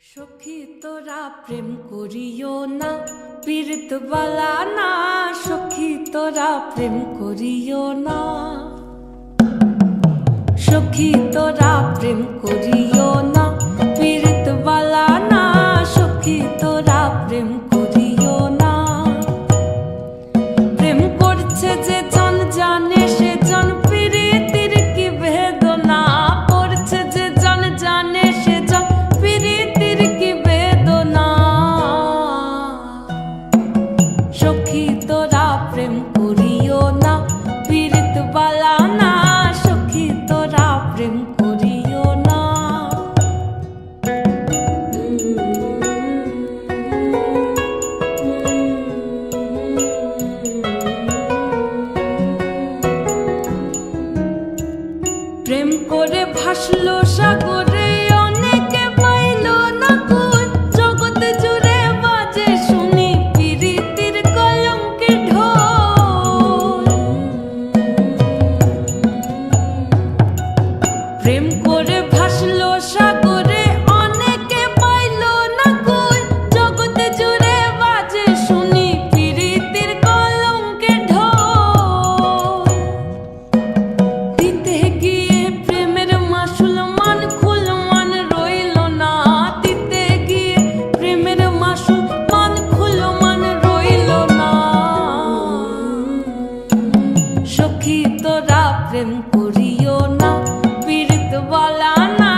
সখী তোরা প্রেম করিও না, পীড়িত বালা না। সখী তোরা প্রেম করিও না, সখী তোরা প্রেম করিও না, পীড়িত বালা না। সখী তোরা প্রেম করিও না। প্রেম করছে যে জন জানে সে জন পীড়িতির কি বেদনা। করছে যে জন জানে সে জন পীড়িতির কি বেদনা। সখী তোরা প্রেম করিও না, পীড়িত বালা না। সখী তোরা প্রেম করিও না। প্রেম করে ভাসলো সাগরে, অনেকে পাইল না কুল। জগৎ জুড়ে বাজে শুনি পীড়িতির কলঙ্কের ঢোল। প্রেম করে ভাসলো সাগরে, অনেকে পাইল না কুল। জগৎ জুড়ে বাজে শুনি পীড়িতির কলঙ্কের ঢোল। দিতে গিয়ে প্রেমের মাসুল মান খুল মান রইল না। দিতে গিয়ে প্রেমের মাসুল মান খুল মান রইল না। সখী তোরা প্রেম করিও না, পীড়িত বালা না।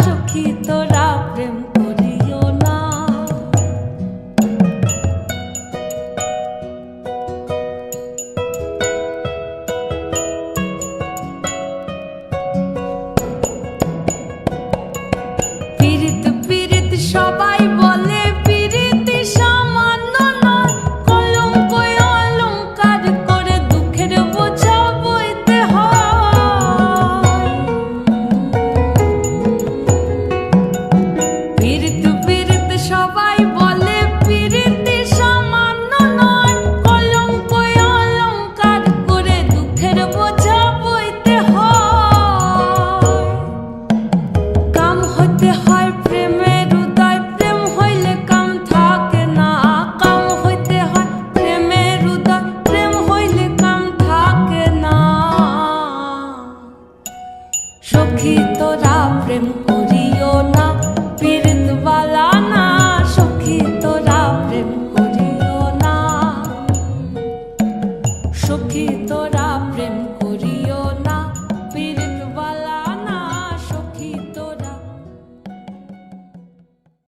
সখী তোরা প্রেম